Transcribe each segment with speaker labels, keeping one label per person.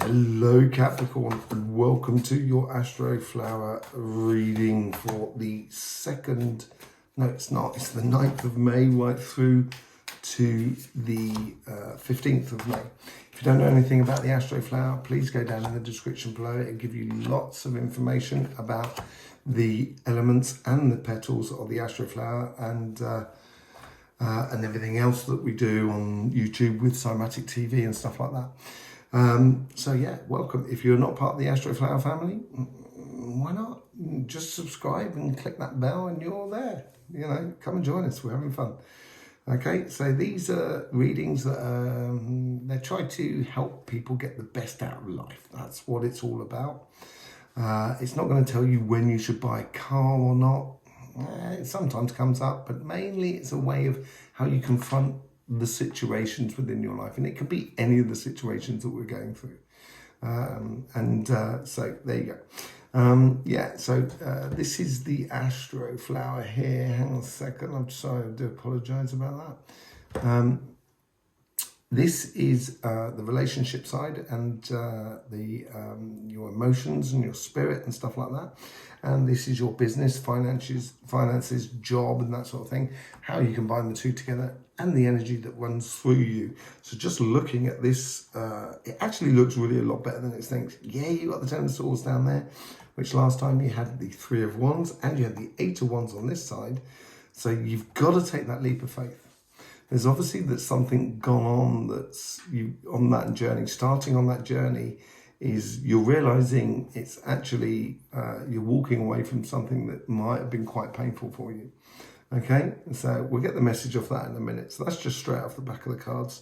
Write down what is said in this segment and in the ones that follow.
Speaker 1: Hello Capricorn, and welcome to your Astroflower reading for the second, no it's not, it's the 9th of May right through to the 15th of May. If you don't know anything about the Astroflower, please go down in the description below. It'll give you lots of information about the elements and the petals of the Astroflower and everything else that we do on YouTube with Cymatic TV and stuff like that. So yeah, welcome. If you're not part of the Astroflower family, why not? Just subscribe and click that bell and you're there. You know, come and join us. We're having fun. Okay, so these are readings that they try to help people get the best out of life. That's what it's all about. It's not going to tell you when you should buy a car or not. It sometimes comes up, but mainly it's a way of how you confront the situations within your life, and it could be any of the situations that we're going through. So there you go. This is the Astroflower here. Hang on a second, I'm sorry, I do apologize about that. This is the relationship side and your emotions and your spirit and stuff like that. And this is your business, finances, job and that sort of thing. How you combine the two together and the energy that runs through you. So just looking at this, it actually looks really a lot better than it thinks. Yeah, you got the 10 of swords down there, which last time you had the 3 of wands and you had the 8 of wands on this side. So you've got to take that leap of faith. There's obviously that's something gone on that's you on that journey. Starting on that journey is you're realizing it's actually you're walking away from something that might have been quite painful for you. Okay, so we'll get the message of that in a minute. So that's just straight off the back of the cards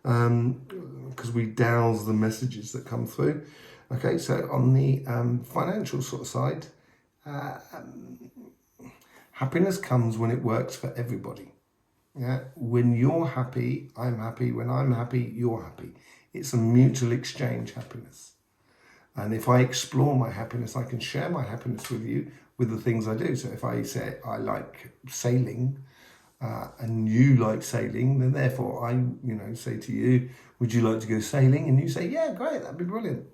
Speaker 1: because we douse the messages that come through. Okay, so on the financial sort of side, happiness comes when it works for everybody. Yeah, when you're happy, I'm happy. When I'm happy, you're happy. It's a mutual exchange happiness. And if I explore my happiness, I can share my happiness with you with the things I do. So if I say I like sailing and you like sailing, then therefore I, say to you, would you like to go sailing? And you say, yeah, great, that'd be brilliant.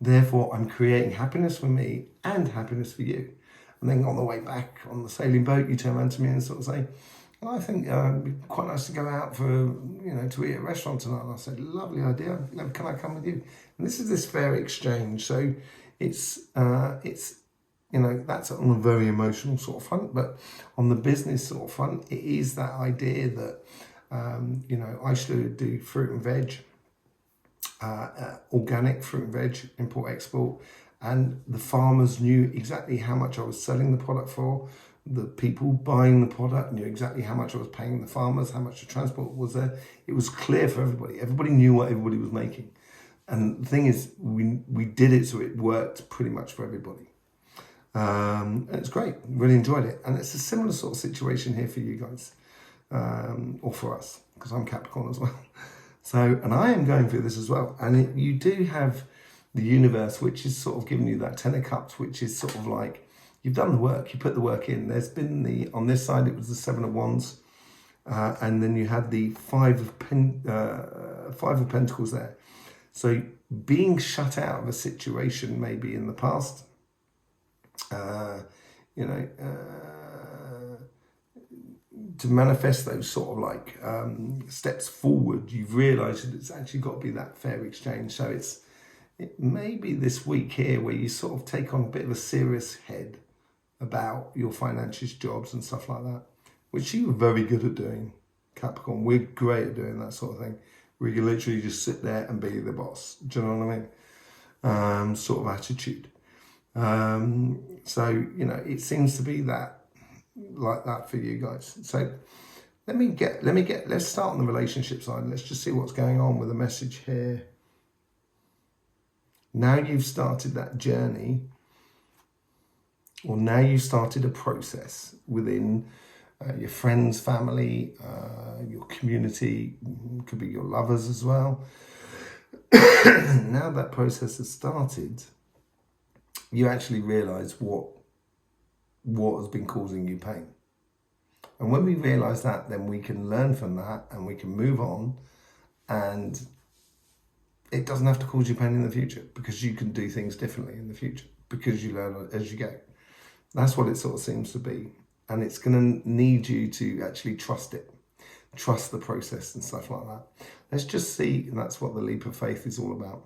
Speaker 1: Therefore, I'm creating happiness for me and happiness for you. And then on the way back on the sailing boat, you turn around to me and sort of say, well, I think it'd be quite nice to go out for, to eat at a restaurant tonight. And I said, lovely idea. Can I come with you? And this is this fair exchange. So it's that's on a very emotional sort of front. But on the business sort of front, it is that idea that, I should do fruit and veg, organic fruit and veg, import, export. And the farmers knew exactly how much I was selling the product for. The people buying the product knew exactly how much I was paying the farmers, how much the transport was there. It was clear for everybody. Everybody knew what everybody was making. And the thing is, we did it so it worked pretty much for everybody. And it's great. Really enjoyed it. And it's a similar sort of situation here for you guys, or for us, because I'm Capricorn as well. So, and I am going through this as well. And you do have the universe, which is sort of giving you that 10 of cups, which is sort of like, you've done the work, you put the work in. There's been on this side, it was the 7 of wands. And then you had the 5 of pentacles there. So being shut out of a situation maybe in the past, to manifest those sort of like steps forward, you've realised that it's actually got to be that fair exchange. So it may be this week here where you sort of take on a bit of a serious head about your finances, jobs and stuff like that, which you're very good at doing, Capricorn. We're great at doing that sort of thing. We can literally just sit there and be the boss. Do you know what I mean? Sort of attitude. It seems to be that like that for you guys. So let's start on the relationship side. Let's just see what's going on with the message here. Now you've started that journey, or now you've started a process within your friends, family, your community, could be your lovers as well. Now that process has started, you actually realise what has been causing you pain. And when we realise that, then we can learn from that and we can move on and it doesn't have to cause you pain in the future, because you can do things differently in the future, because you learn as you go. That's what it sort of seems to be. And it's going to need you to actually trust it, trust the process and stuff like that. Let's just see. That's what the leap of faith is all about.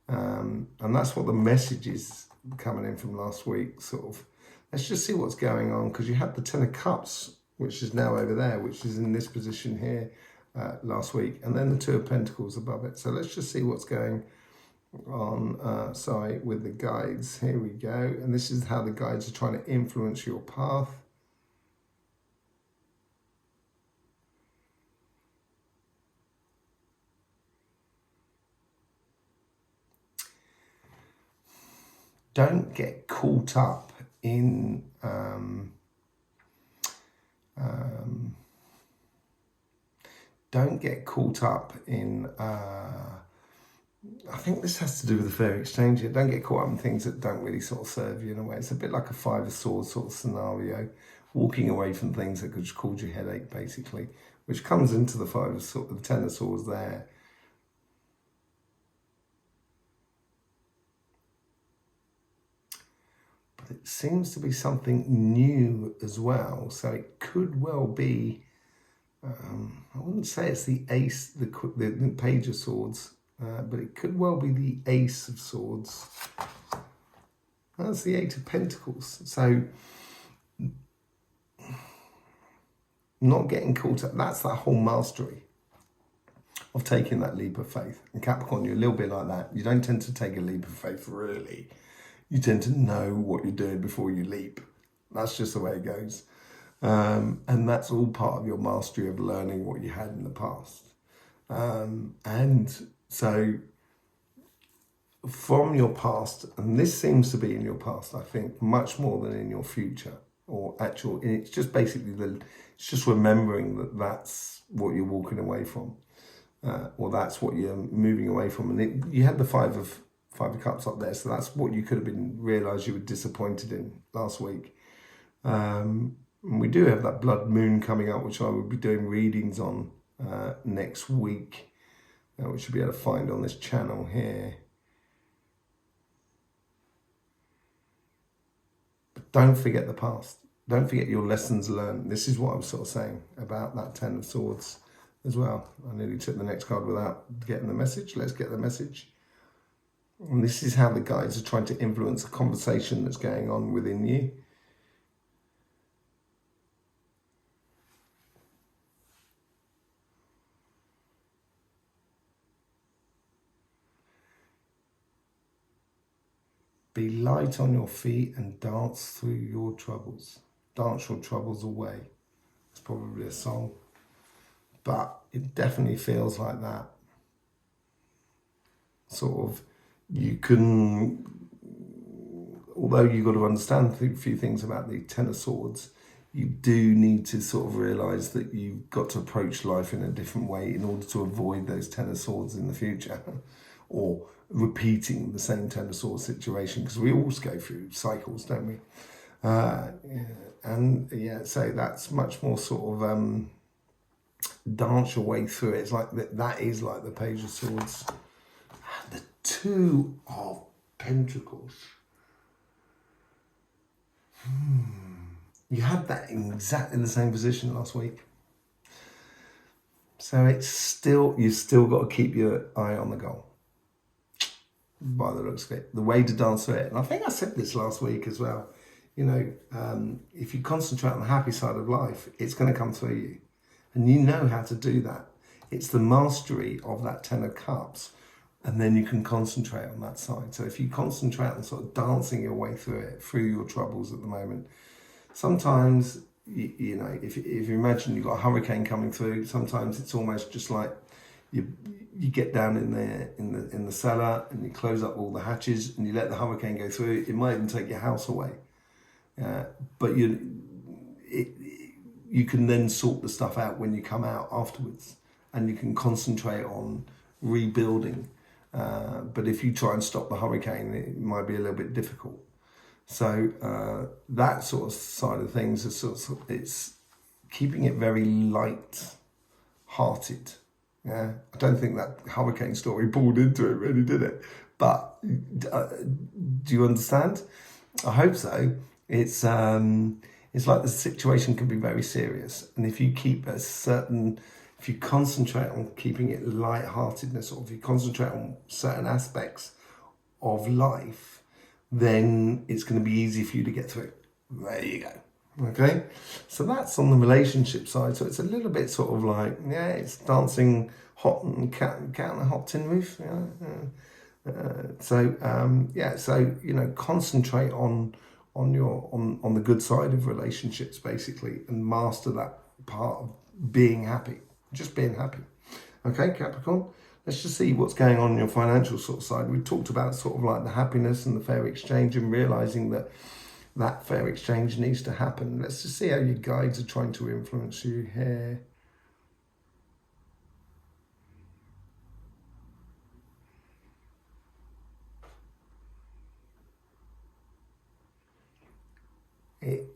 Speaker 1: And that's what the message is coming in from last week, sort of. Let's just see what's going on, because you had the Ten of Cups, which is now over there, which is in this position here last week, and then the Two of Pentacles above it. So let's just see what's going on, with the guides. Here we go. And this is how the guides are trying to influence your path. Don't get caught up in don't get caught up in I think this has to do with the fair exchange here. Don't get caught up in things that don't really sort of serve you in a way. It's a bit like a Five of Swords sort of scenario, walking away from things that could just cause you headache, basically, which comes into the Five of Swords, the Ten of Swords there. It seems to be something new as well, so it could well be, I wouldn't say it's the Ace, the Page of Swords, but it could well be the Ace of Swords. That's the Eight of Pentacles. So not getting caught up, that's that whole mastery of taking that leap of faith. And Capricorn, you're a little bit like that. You don't tend to take a leap of faith, really. You tend to know what you're doing before you leap. That's just the way it goes. And that's all part of your mastery of learning what you had in the past. And so from your past, and this seems to be in your past, I think, much more than in your future, or actual, it's just basically it's just remembering that that's what you're walking away from, or that's what you're moving away from. And you had the Five of Cups up there, so that's what you could have realised you were disappointed in last week. And we do have that blood moon coming up, which I will be doing readings on next week, which you'll be able to find on this channel here. But don't forget the past. Don't forget your lessons learned. This is what I was sort of saying about that Ten of Swords as well. I nearly took the next card without getting the message. Let's get the message. And this is how the guides are trying to influence the conversation that's going on within you. Be light on your feet and dance through your troubles. Dance your troubles away. It's probably a song, but it definitely feels like that. Sort of, you can, although you've got to understand a few things about the Ten of Swords, you do need to sort of realise that you've got to approach life in a different way in order to avoid those Ten of Swords in the future, or repeating the same Ten of Swords situation, because we all go through cycles, don't we? So that's much more sort of dance your way through it. It's like that is like the Page of Swords. The Two of Pentacles. You had that in exactly the same position last week. So it's still, you've still got to keep your eye on the goal, by the looks of it. The way to dance through it, and I think I said this last week as well, you know, if you concentrate on the happy side of life, it's going to come through you. And you know how to do that. It's the mastery of that Ten of Cups, and then you can concentrate on that side. So if you concentrate on sort of dancing your way through it, through your troubles at the moment, sometimes, you know, if you imagine you've got a hurricane coming through, sometimes it's almost just like you get down in there in the cellar and you close up all the hatches and you let the hurricane go through. It might even take your house away, but you can then sort the stuff out when you come out afterwards, and you can concentrate on rebuilding. But if you try and stop the hurricane, it might be a little bit difficult. So that sort of side of things is it's keeping it very light-hearted Yeah, I don't think that hurricane story pulled into it, really, did it? But do you understand? I hope so. It's like the situation can be very serious, and if you keep if you concentrate on keeping it lightheartedness, or if you concentrate on certain aspects of life, then it's going to be easy for you to get through. There you go. Okay, so that's on the relationship side. So it's a little bit sort of like, yeah, it's dancing hot and cat on a hot tin roof. So concentrate on the good side of relationships, basically, and master that part of being happy, just being happy. Okay, Capricorn. Let's just see what's going on your financial sort of side. We talked about sort of like the happiness and the fair exchange, and realizing that fair exchange needs to happen. Let's just see how your guides are trying to influence you here. It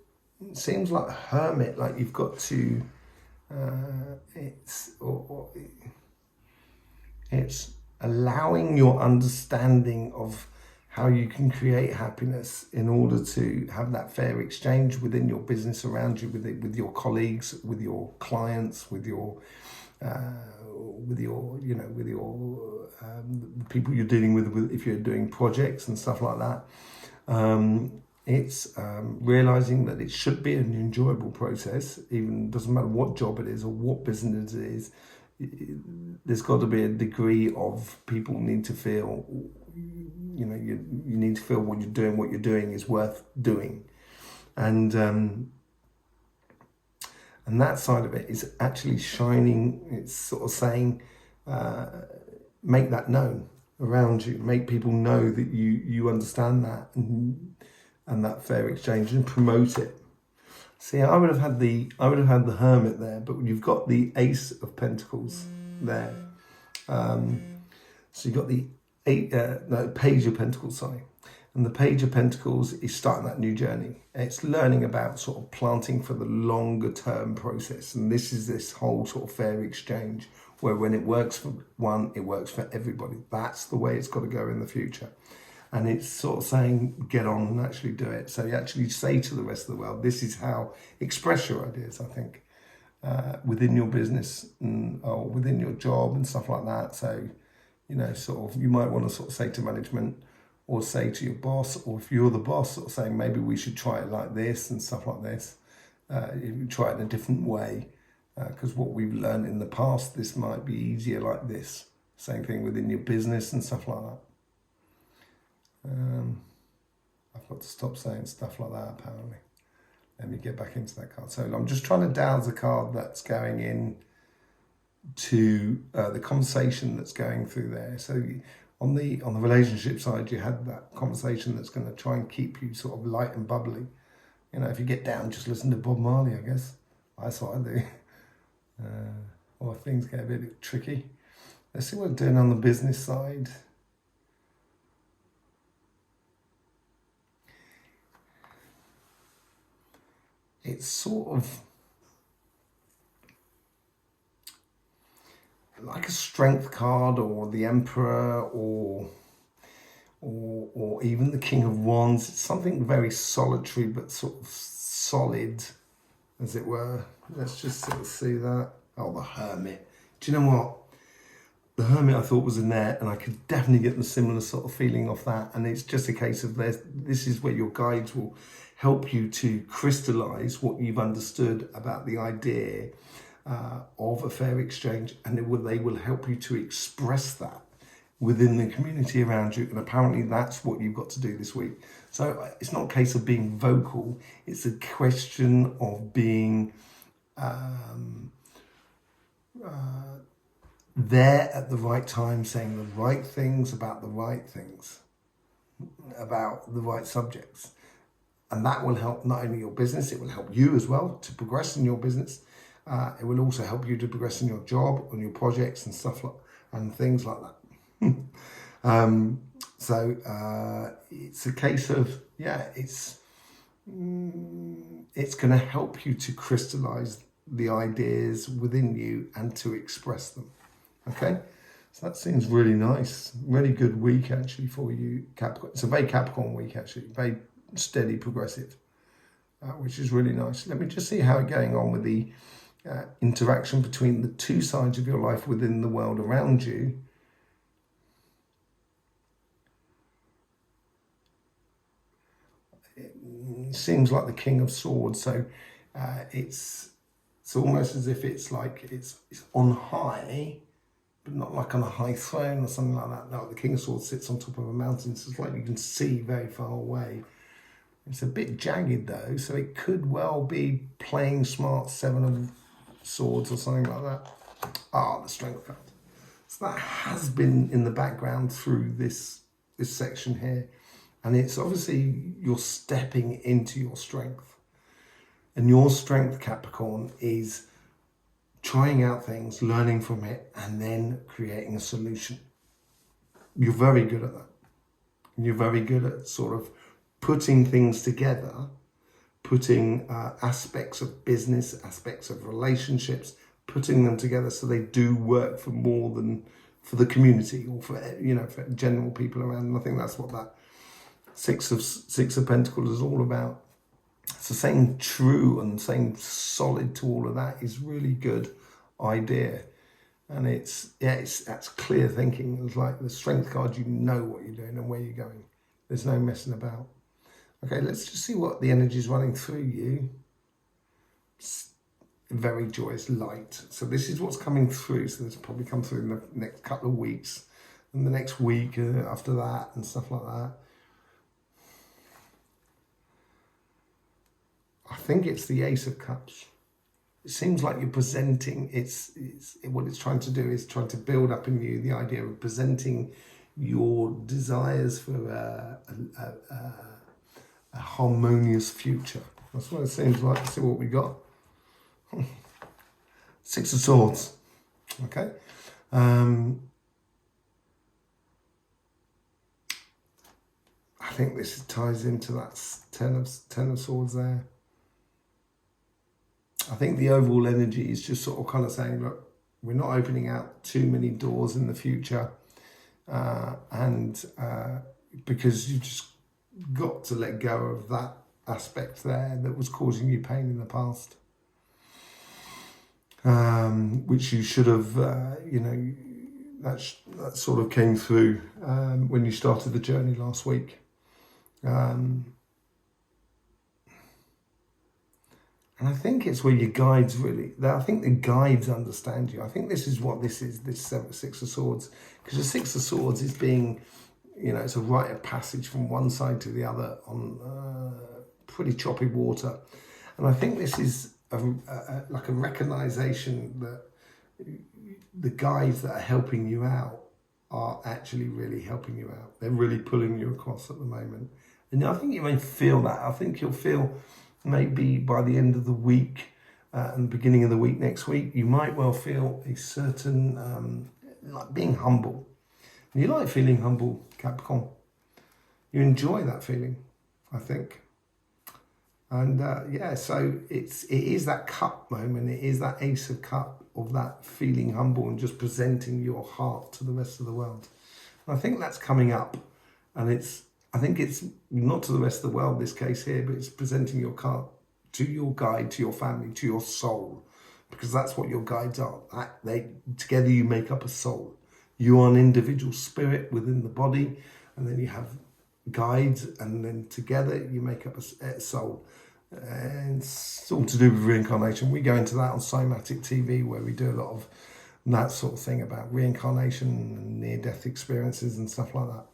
Speaker 1: seems like hermit, like you've got to, it's allowing your understanding of how you can create happiness in order to have that fair exchange within your business, around you, with your colleagues, with your clients, with your the people you're dealing with if you're doing projects and stuff like that. It's realizing that it should be an enjoyable process. Even doesn't matter what job it is or what business it is. There's got to be a degree of people need to feel, you need to feel what you're doing is worth doing, and that side of it is actually shining. It's sort of saying, make that known around you, make people know that you understand that, and that fair exchange, and promote it. See, I would have had the Hermit there, but you've got the Ace of Pentacles there. So you've got the Page of Pentacles, sorry. And the Page of Pentacles is starting that new journey. It's learning about sort of planting for the longer term process. And this whole sort of fair exchange, where when it works for one, it works for everybody. That's the way it's got to go in the future. And it's sort of saying, get on and actually do it. So you actually say to the rest of the world, this is how, express your ideas, I think, within your business or within your job and stuff like that. So, sort of, you might want to sort of say to management, or say to your boss, or if you're the boss, sort of saying, maybe we should try it like this and stuff like this. You try it in a different way, because what we've learned in the past, this might be easier like this. Same thing within your business and stuff like that. I've got to stop saying stuff like that, apparently. Let me get back into that card. So I'm just trying to douse the card that's going in to the conversation that's going through there. So on the relationship side, you had that conversation that's going to try and keep you sort of light and bubbly. If you get down, just listen to Bob Marley, I guess. That's what I do. Or things get a bit tricky. Let's see what we're doing on the business side. It's sort of like a strength card, or the Emperor, or even the King of Wands. It's something very solitary but sort of solid, as it were. Let's just sort of see that. Oh, the Hermit. Do you know what? The Hermit I thought was in there, and I could definitely get the similar sort of feeling off that. And it's just a case of this is where your guides will help you to crystallize what you've understood about the idea of a fair exchange, and they will help you to express that within the community around you. And apparently that's what you've got to do this week. So it's not a case of being vocal, it's a question of being there at the right time, saying the right things about the right things, about the right subjects. And that will help not only your business, it will help you as well to progress in your business. It will also help you to progress in your job, on your projects and stuff and things like that. So it's a case of, it's going to help you to crystallize the ideas within you and to express them. Okay, so that seems really nice. Really good week actually for you, Capricorn. It's a very Capricorn week actually, very steady, progressive, which is really nice. Let me just see how it's going on with the interaction between the two sides of your life within the world around you. It seems like the King of Swords, so it's almost as if it's like it's on high, but not like on a high throne or something like that. No, the King of Swords sits on top of a mountain, so it's like you can see very far away. It's a bit jagged though, so it could well be playing smart, Seven of Swords or something like that. Ah, the Strength card. So that has been in the background through this section here. And it's obviously you're stepping into your strength. And your strength, Capricorn, is trying out things, learning from it, and then creating a solution. You're very good at that. You're very good at sort of putting things together, putting aspects of business, aspects of relationships, putting them together so they do work for more than for the community or for, you know, for general people around. And I think that's what that Six of Pentacles is all about. So saying true and saying solid to all of that is really good idea. And that's clear thinking. It's like the Strength card, you know what you're doing and where you're going. There's no messing about. Okay, let's just see what the energy is running through you. Very joyous light. So this is what's coming through. So this will probably come through in the next couple of weeks and the next week after that and stuff like that. I think it's the Ace of Cups. It seems like you're presenting, what it's trying to do is trying to build up in you the idea of presenting your desires for a harmonious future. That's what it seems like. Let's see what we got. Six of Swords. Okay. I think this ties into that Ten of Swords there. I think the overall energy is just sort of kind of saying, look, we're not opening out too many doors in the future. Because you just got to let go of that aspect there that was causing you pain in the past. Which you should have, that sort of came through when you started the journey last week. And I think it's where your guides I think the guides understand you. I think this is what this is, this Six of Swords. Because the Six of Swords is being, it's a rite of passage from one side to the other on pretty choppy water. And I think this is like a recognition that the guides that are helping you out are actually really helping you out. They're really pulling you across at the moment. And I think you may feel that. I think you'll feel maybe by the end of the week and beginning of the week next week, you might well feel a certain, like being humble. And you like feeling humble, Capricorn. You enjoy that feeling, I think. And so it is that cup moment. It is that Ace of Cup of that feeling humble and just presenting your heart to the rest of the world. And I think that's coming up. And I think it's not to the rest of the world, this case here, but it's presenting your card to your guide, to your family, to your soul, because that's what your guides are. Together you make up a soul. You are an individual spirit within the body, and then you have guides, and then together you make up a soul. And it's all to do with reincarnation. We go into that on Cymatic TV, where we do a lot of that sort of thing about reincarnation and near-death experiences and stuff like that,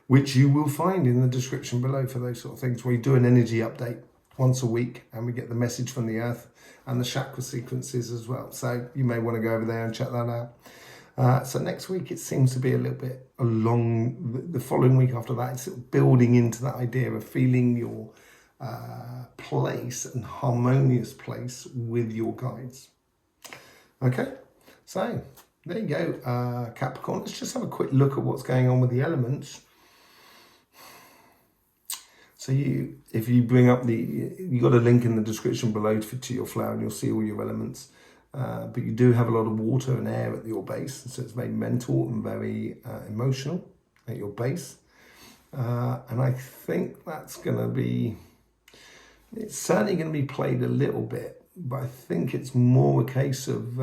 Speaker 1: which you will find in the description below for those sort of things. We do an energy update once a week, and we get the message from the earth and the chakra sequences as well. So you may want to go over there and check that out. So next week, it seems to be a little bit along the following week after that. It's building into that idea of feeling your place and harmonious place with your guides. Okay, so there you go, Capricorn. Let's just have a quick look at what's going on with the elements. So if you bring up you got a link in the description below to your flower, and you'll see all your elements. but you do have a lot of water and air at your base, so it's very mental and very emotional at your base. And I think that's going to be, it's certainly going to be played a little bit, but I think it's more a case of,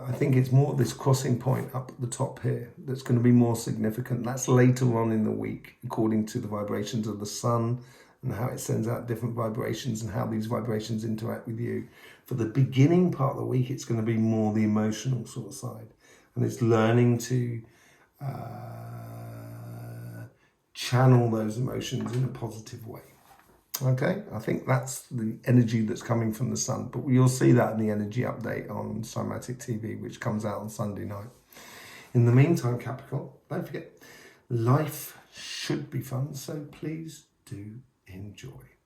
Speaker 1: I think it's more this crossing point up at the top here that's going to be more significant. That's later on in the week, according to the vibrations of the sun and how it sends out different vibrations and how these vibrations interact with you. For the beginning part of the week, it's going to be more the emotional sort of side. And it's learning to channel those emotions in a positive way. Okay, I think that's the energy that's coming from the sun, but you'll see that in the energy update on Somatic TV, which comes out on Sunday night. In the meantime, Capricorn, don't forget, life should be fun, so please do enjoy.